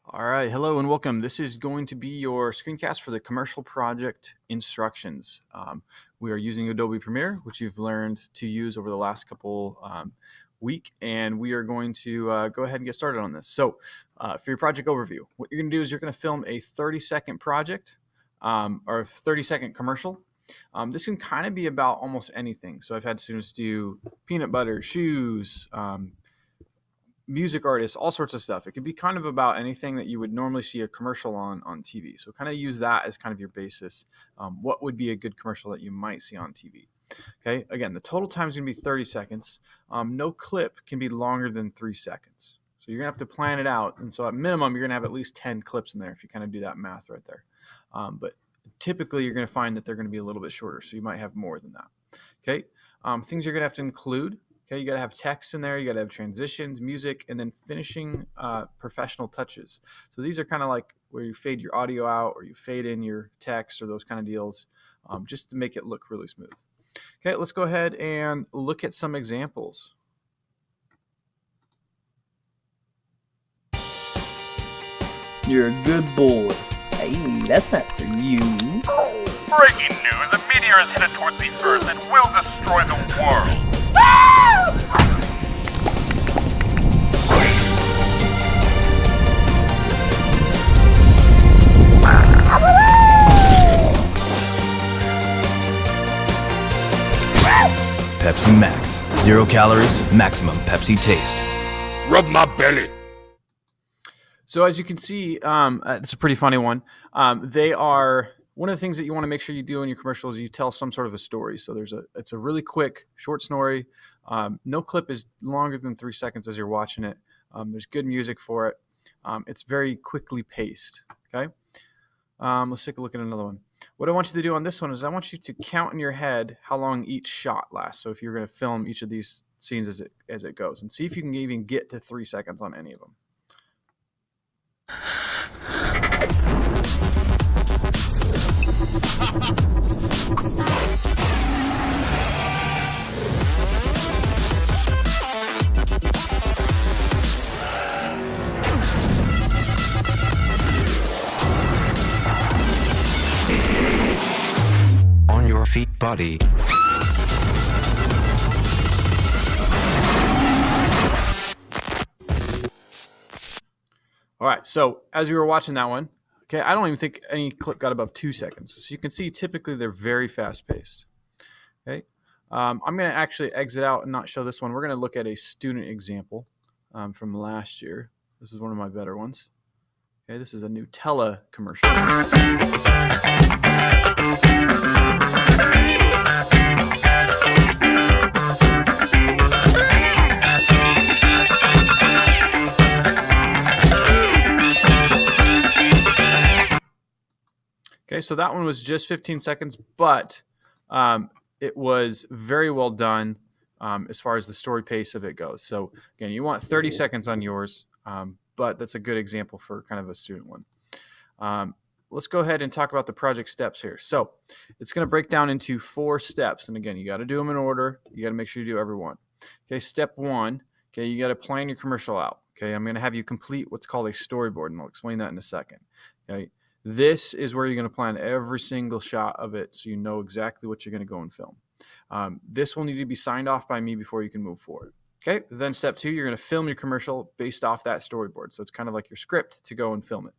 All right, hello and welcome. This is going to be your screencast for the commercial project instructions. We are using Adobe Premiere, which you've learned to use over the last couple week, and we are going to go ahead and get started on this. So for your project overview, what you're going to do is you're going to film a 30-second project or 30-second commercial. This can kind of be about almost anything. So I've had students do peanut butter, shoes, music artists, all sorts of stuff. It could be kind of about anything that you would normally see a commercial on TV. So kind of use that as kind of your basis. What would be a good commercial that you might see on TV? Okay, again, the total time is going to be 30 seconds. No clip can be longer than 3 seconds. So you're going to have to plan it out. And so at minimum, you're going to have at least 10 clips in there if you kind of do that math right there. But typically, you're going to find that they're going to be a little bit shorter. So you might have more than that. Okay, things you're going to have to include. Okay, you got to have text in there, you got to have transitions, music, and then finishing professional touches. So these are kind of like where you fade your audio out or you fade in your text or those kind of deals, just to make it look really smooth. Okay, let's go ahead and look at some examples. You're a good boy. Hey, that's not for you. Breaking news, a meteor is headed towards the Earth and will destroy the world. Pepsi Max. 0 calories, maximum Pepsi taste. Rub my belly. So as you can see, it's a pretty funny one. They are one of the things that you want to make sure you do in your commercials. You tell some sort of a story. So it's a really quick, short story. No clip is longer than 3 seconds as you're watching it. There's good music for it. It's very quickly paced. Okay. Let's take a look at another one. What I want you to do on this one is I want you to count in your head how long each shot lasts. So if you're going to film each of these scenes as it goes, and see if you can even get to 3 seconds on any of them. On your feet, buddy. All right, so as you were watching that one, okay, I don't even think any clip got above 2 seconds. So you can see typically they're very fast paced. Okay, I'm going to actually exit out and not show this one. We're going to look at a student example from last year. This is one of my better ones. Okay, this is a Nutella commercial. Okay, so that one was just 15 seconds, but it was very well done as far as the story pace of it goes. So again, you want 30 seconds on yours, but that's a good example for kind of a student one. Let's go ahead and talk about the project steps here. So it's going to break down into 4 steps. And again, you got to do them in order. You got to make sure you do every one. Okay, step 1, okay, you got to plan your commercial out. Okay, I'm going to have you complete what's called a storyboard, and I'll explain that in a second. Okay. This is where you're going to plan every single shot of it so you know exactly what you're going to go and film. This will need to be signed off by me before you can move forward. Okay, then step 2, you're going to film your commercial based off that storyboard. So it's kind of like your script to go and film it.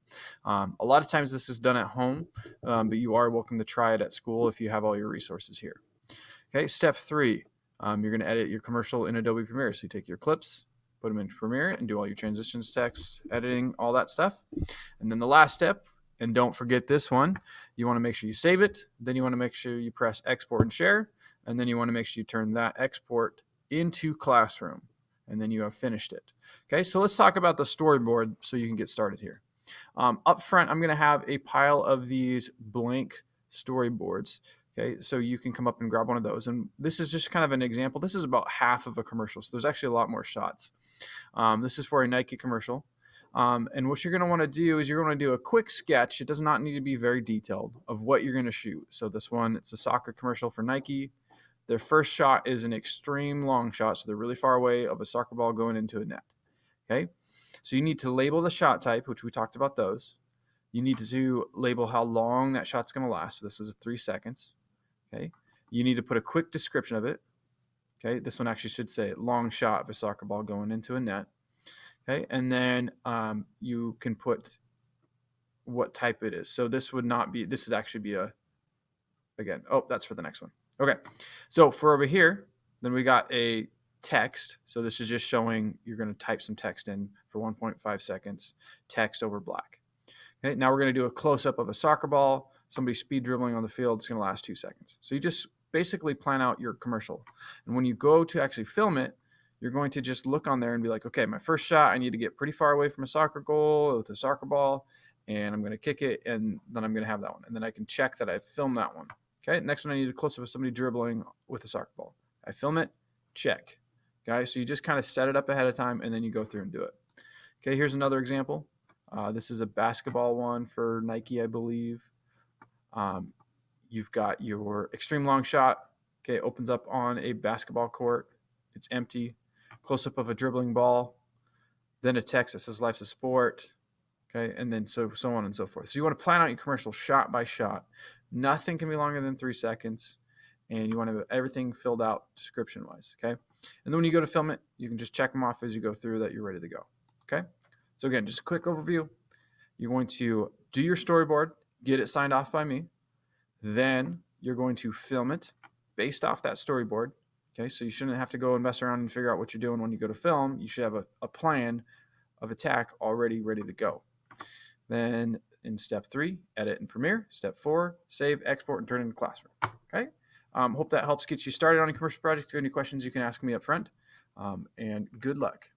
A lot of times this is done at home, but you are welcome to try it at school if you have all your resources here. Okay, step 3, you're going to edit your commercial in Adobe Premiere. So you take your clips, put them in Premiere, and do all your transitions, text, editing, all that stuff. And then the last step, and don't forget this one, you want to make sure you save it. Then you want to make sure you press export and share. And then you want to make sure you turn that export into Classroom. And then you have finished it. Okay, so let's talk about the storyboard so you can get started here. Up front, I'm going to have a pile of these blank storyboards. Okay, so you can come up and grab one of those. And this is just kind of an example. This is about half of a commercial. So there's actually a lot more shots. This is for a Nike commercial. And what you're going to want to do is you're going to do a quick sketch. It does not need to be very detailed of what you're going to shoot. So this one, it's a soccer commercial for Nike. Their first shot is an extreme long shot. So they're really far away of a soccer ball going into a net. Okay. So you need to label the shot type, which we talked about those. You need to label how long that shot's going to last. So this is 3 seconds. Okay. You need to put a quick description of it. Okay. This one actually should say long shot of a soccer ball going into a net. Okay. And then you can put what type it is. So this would actually be that's for the next one. Okay. So for over here, then we got a text. So this is just showing you're going to type some text in for 1.5 seconds, text over black. Okay. Now we're going to do a close up of a soccer ball. Somebody speed dribbling on the field. It's going to last 2 seconds. So you just basically plan out your commercial. And when you go to actually film it, you're going to just look on there and be like, okay, my first shot, I need to get pretty far away from a soccer goal with a soccer ball, and I'm going to kick it, and then I'm going to have that one. And then I can check that I've filmed that one. Okay, next one, I need a close-up of somebody dribbling with a soccer ball. I film it, check. Okay, so you just kind of set it up ahead of time, and then you go through and do it. Okay, here's another example. This is a basketball one for Nike, I believe. You've got your extreme long shot. Okay, opens up on a basketball court. It's empty. Close-up of a dribbling ball. Then a text that says life's a sport. Okay, and then so on and so forth. So you want to plan out your commercial shot by shot. Nothing can be longer than 3 seconds. And you want to have everything filled out description-wise, okay? And then when you go to film it, you can just check them off as you go through that you're ready to go, okay? So again, just a quick overview. You're going to do your storyboard, get it signed off by me. Then you're going to film it based off that storyboard, okay? So you shouldn't have to go and mess around and figure out what you're doing when you go to film. You should have a plan of attack already ready to go. Then in step 3, edit in Premiere. Step 4, save, export, and turn into Classroom. Okay? Hope that helps get you started on a commercial project. If you have any questions, you can ask me up front. And good luck.